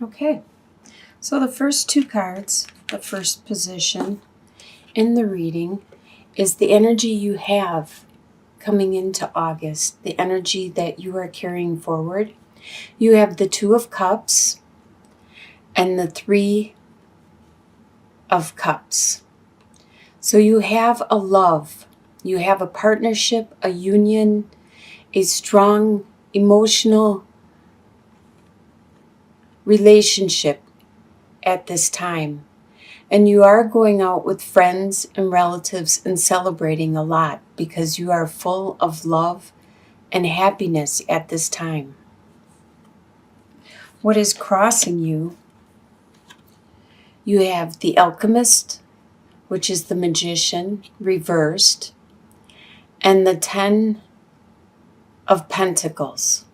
Okay, so the first two cards, the first position in the reading is the energy you have coming into August, the energy that you are carrying forward. You have the Two of Cups and the Three of Cups. So you have a love, you have a partnership, a union, a strong emotional relationship at this time. And you are going out with friends and relatives and celebrating a lot because you are full of love and happiness at this time. What is crossing you? You have the Alchemist, which is the Magician, reversed, and the Ten of Pentacles.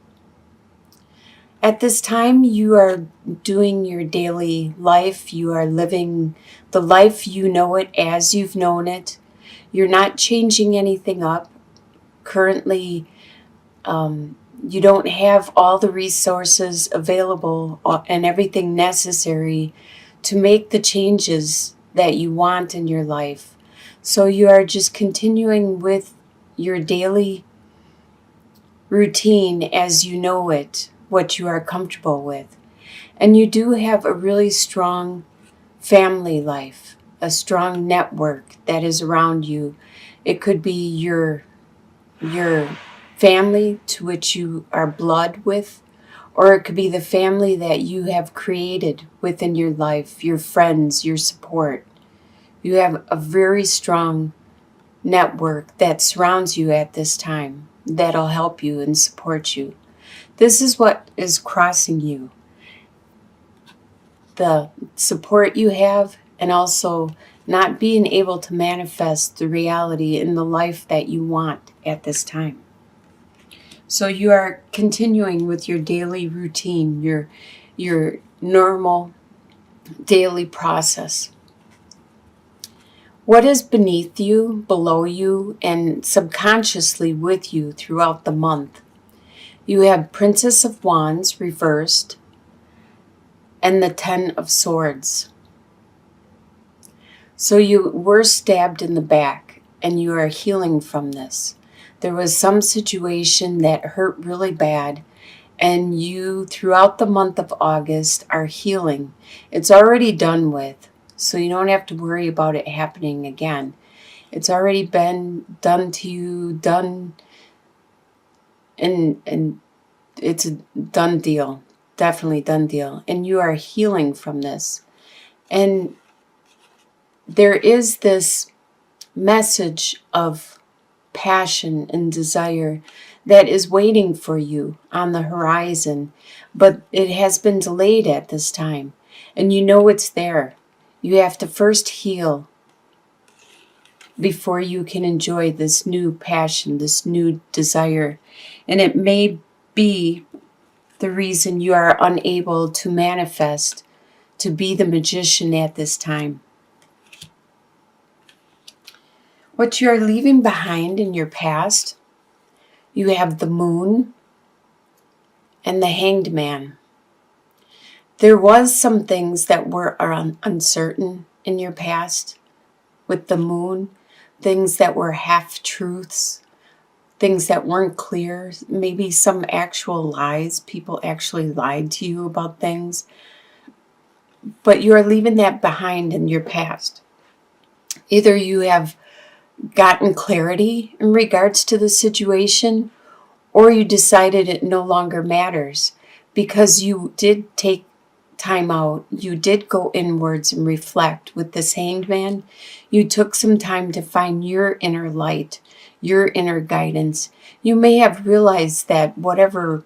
At this time, you are doing your daily life. You are living the life you know it as you've known it. You're not changing anything up. Currently, you don't have all the resources available and everything necessary to make the changes that you want in your life. So you are just continuing with your daily routine as you know it, what you are comfortable with. And you do have a really strong family life, a strong network that is around you. It could be your family to which you are blood with, or it could be the family that you have created within your life, your friends, your support. You have a very strong network that surrounds you at this time that'll help you and support you. This is what is crossing you. The support you have, and also not being able to manifest the reality in the life that you want at this time. So you are continuing with your daily routine, your normal daily process. What is beneath you, below you, and subconsciously with you throughout the month? You have Princess of Wands reversed and the Ten of Swords. So you were stabbed in the back and you are healing from this. There was some situation that hurt really bad, and you, throughout the month of August, are healing. It's already done with, so you don't have to worry about it happening again. It's already been done to you, done, and it's a done deal, definitely done deal. And you are healing from this. And there is this message of passion and desire that is waiting for you on the horizon, but it has been delayed at this time, and you know it's there. You have to first heal before you can enjoy this new passion, this new desire, and it may be the reason you are unable to manifest to be the magician at this time. What you are leaving behind in your past, you have the Moon and the Hanged Man. There was some things that were uncertain in your past with the Moon, things that were half-truths, things that weren't clear, maybe some actual lies. People actually lied to you about things. But you are leaving that behind in your past. Either you have gotten clarity in regards to the situation, or you decided it no longer matters because you did take time out. You did go inwards and reflect with this Hanged Man. You took some time to find your inner light, your inner guidance. You may have realized that whatever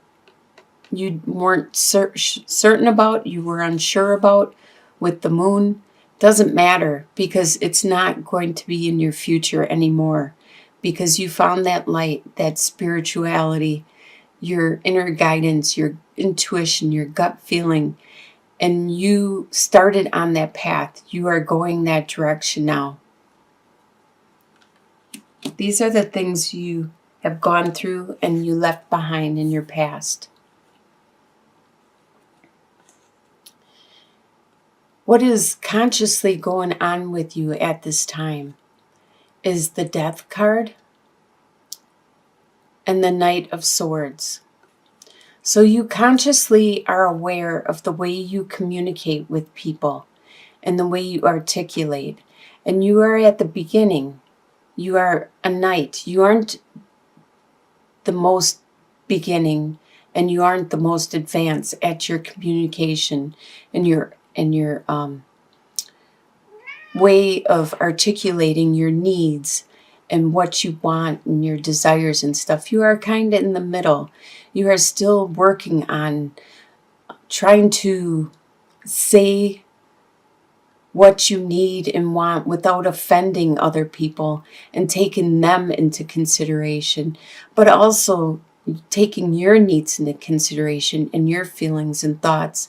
you weren't certain about, you were unsure about with the Moon, doesn't matter because it's not going to be in your future anymore, because you found that light, that spirituality, your inner guidance, your intuition, your gut feeling, and you started on that path. You are going that direction now. These are the things you have gone through and you left behind in your past. What is consciously going on with you at this time is the Death card and the Knight of Swords. So you consciously are aware of the way you communicate with people and the way you articulate. And you are at the beginning. You are a knight. You aren't the most beginning, and you aren't the most advanced at your communication and your way of articulating your needs and what you want and your desires and stuff. You are kind of in the middle. You are still working on trying to say what you need and want without offending other people and taking them into consideration, but also taking your needs into consideration and your feelings and thoughts,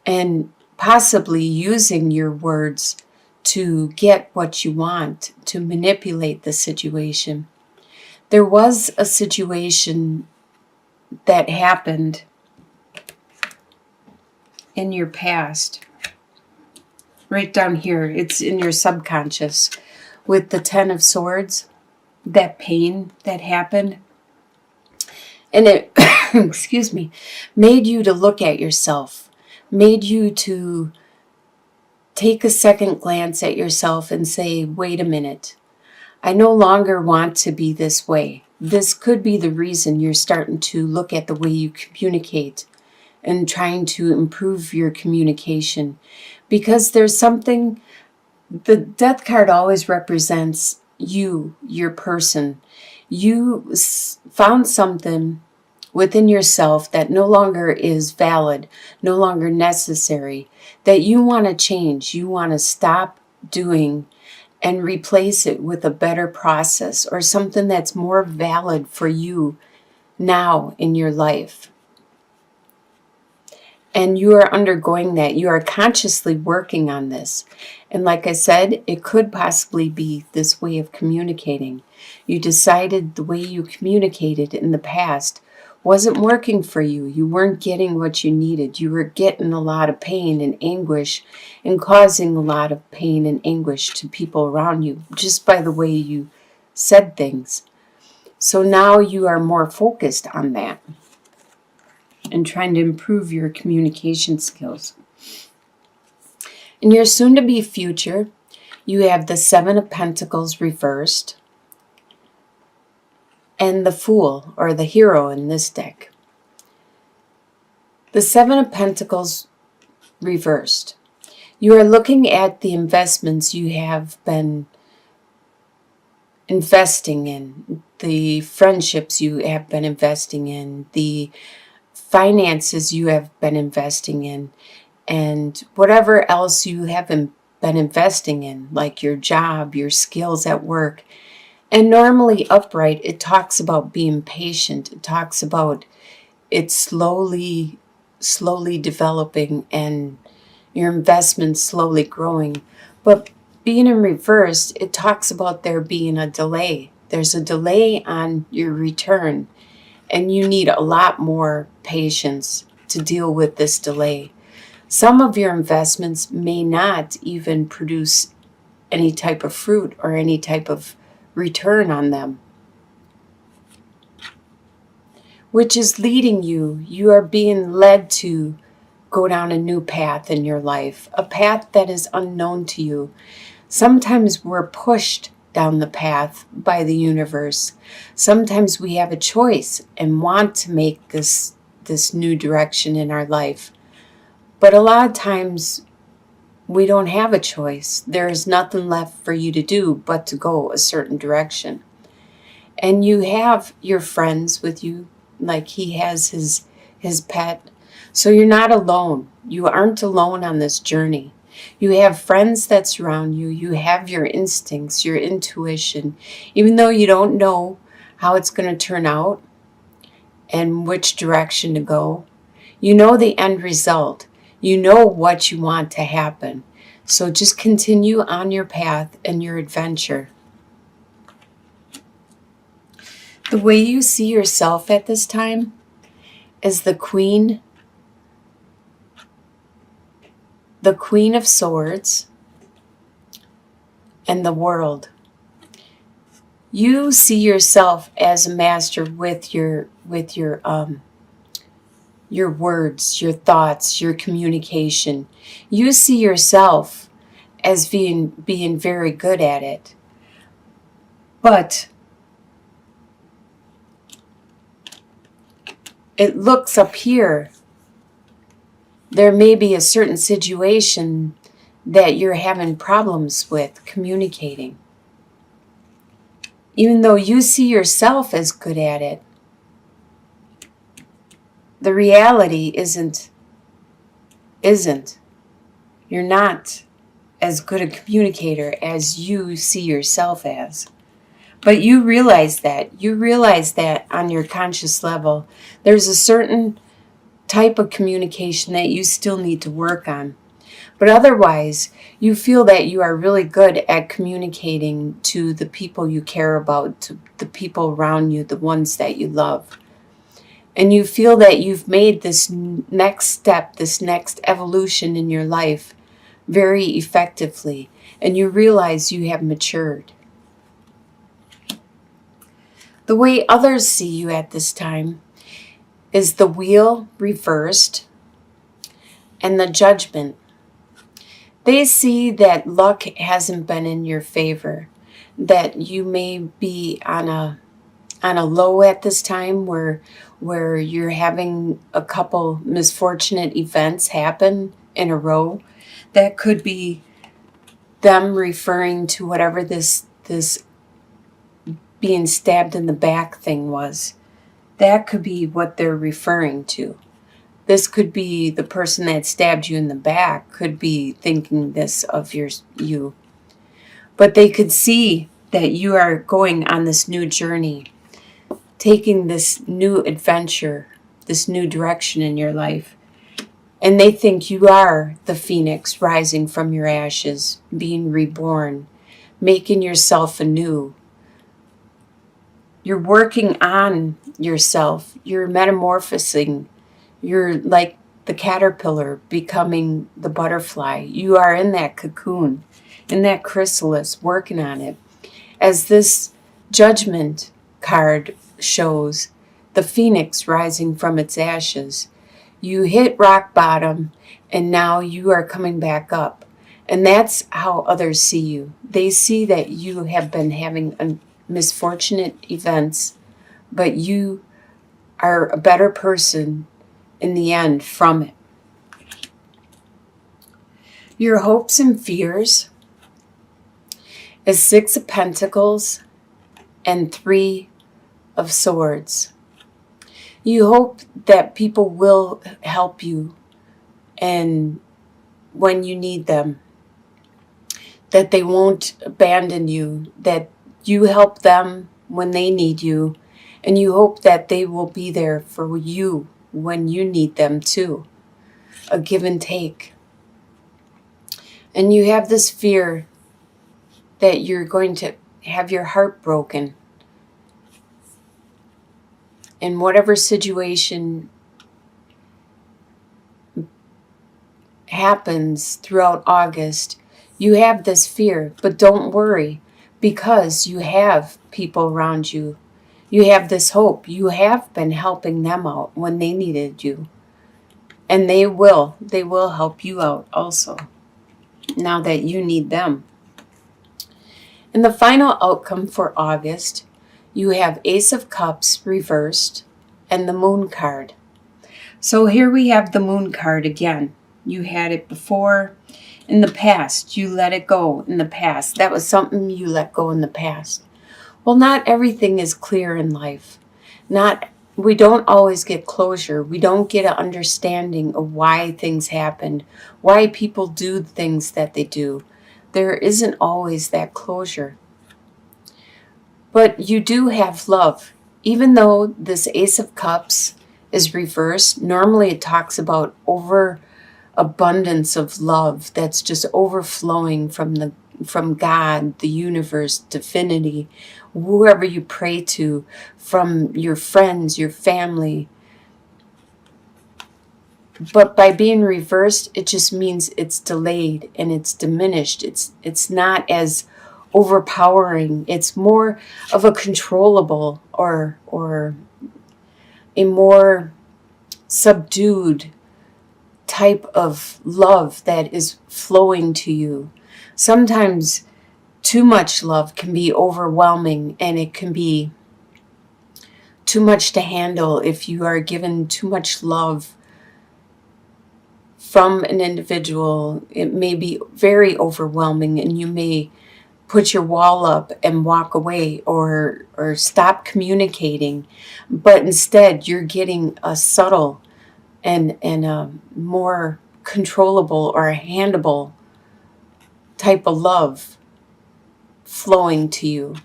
and possibly using your words to get what you want, to manipulate the situation. There was a situation that happened in your past, right down here. It's in your subconscious with the Ten of Swords, that pain that happened. And it, excuse me, made you to look at yourself, made you to take a second glance at yourself and say, wait a minute, I no longer want to be this way. This could be the reason you're starting to look at the way you communicate and trying to improve your communication. Because there's something, the Death card always represents you, your person. You found something within yourself that no longer is valid, no longer necessary, that you want to change, you want to stop doing and replace it with a better process or something that's more valid for you now in your life. And you are undergoing that. You are consciously working on this. And like I said, it could possibly be this way of communicating. You decided the way you communicated in the past wasn't working for you. You weren't getting what you needed. You were getting a lot of pain and anguish and causing a lot of pain and anguish to people around you just by the way you said things. So now you are more focused on that and trying to improve your communication skills. In your soon-to-be future, you have the Seven of Pentacles reversed and the Fool, or the Hero in this deck. The Seven of Pentacles reversed. You are looking at the investments you have been investing in, the friendships you have been investing in, the finances you have been investing in, and whatever else you haven't been investing in, like your job, your skills at work. And normally upright, it talks about being patient. It talks about it slowly developing and your investments slowly growing. But being in reverse, it talks about there being a delay. There's a delay on your return, and you need a lot more patience to deal with this delay. Some of your investments may not even produce any type of fruit or any type of return on them, which is leading you. You are being led to go down a new path in your life, a path that is unknown to you. Sometimes we're pushed down the path by the universe. Sometimes we have a choice and want to make this new direction in our life. But a lot of times we don't have a choice. There is nothing left for you to do but to go a certain direction. And you have your friends with you, like he has his pet. So you're not alone. You aren't alone on this journey. You have friends that surround you. You have your instincts, your intuition. Even though you don't know how it's going to turn out and which direction to go, you know the end result. You know what you want to happen. So just continue on your path and your adventure. The way you see yourself at this time is the Queen, the Queen of Swords, and the World. You see yourself as a master with your words, your thoughts, your communication. You see yourself as being very good at it. But it looks up here, there may be a certain situation that you're having problems with communicating. Even though you see yourself as good at it, the reality isn't. You're not as good a communicator as you see yourself as. But you realize that. You realize that on your conscious level, there's a certain type of communication that you still need to work on. But otherwise, you feel that you are really good at communicating to the people you care about, to the people around you, the ones that you love. And you feel that you've made this next step, this next evolution in your life very effectively. And you realize you have matured. The way others see you at this time is the Wheel reversed and the Judgment. They see that luck hasn't been in your favor, that you may be on a low at this time where you're having a couple misfortunate events happen in a row. That could be them referring to whatever this being stabbed in the back thing was. That could be what they're referring to. This could be the person that stabbed you in the back could be thinking this of you. But they could see that you are going on this new journey, taking this new adventure, this new direction in your life. And they think you are the phoenix rising from your ashes, being reborn, making yourself anew. You're working on yourself. You're metamorphosing. You're like the caterpillar becoming the butterfly. You are in that cocoon, in that chrysalis, working on it. As this Judgment card shows, the phoenix rising from its ashes. You hit rock bottom, and now you are coming back up. And that's how others see you. They see that you have been having misfortunate events, but you are a better person in the end from it. Your hopes and fears is 6 of Pentacles and 3 of Swords. You hope that people will help you and when you need them, that they won't abandon you, that you help them when they need you, and you hope that they will be there for you when you need them too. A give and take. And you have this fear that you're going to have your heart broken. In whatever situation happens throughout August, you have this fear, but don't worry, because you have people around you. You have this hope. You have been helping them out when they needed you. And they will help you out also, now that you need them. And the final outcome for August, you have Ace of Cups reversed and the Moon card. So here we have the Moon card again. You had it before in the past. You let it go in the past. That was something you let go in the past. Well, not everything is clear in life. We don't always get closure. We don't get an understanding of why things happened, why people do things that they do. There isn't always that closure. But you do have love. Even though this Ace of Cups is reversed, normally it talks about overabundance of love that's just overflowing from God, the universe, divinity, whoever you pray to, from your friends, your family. But by being reversed, it just means it's delayed and it's diminished. It's not as overpowering. It's more of a controllable or a more subdued type of love that is flowing to you. Sometimes too much love can be overwhelming, and it can be too much to handle if you are given too much love from an individual. It may be very overwhelming, and you may put your wall up and walk away or stop communicating. But instead, you're getting a subtle and a more controllable or handable type of love flowing to you.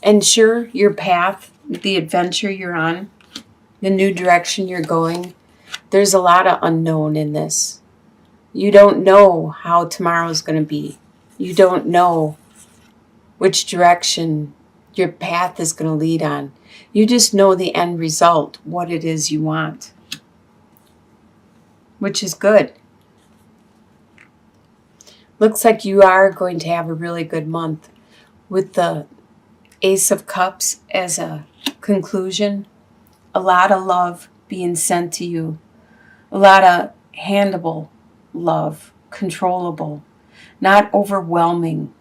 And sure, your path, the adventure you're on, the new direction you're going, there's a lot of unknown in this. You don't know how tomorrow's going to be. You don't know which direction your path is going to lead on. You just know the end result, what it is you want, which is good. Looks like you are going to have a really good month with the Ace of Cups as a conclusion. A lot of love being sent to you. A lot of handable love, controllable, not overwhelming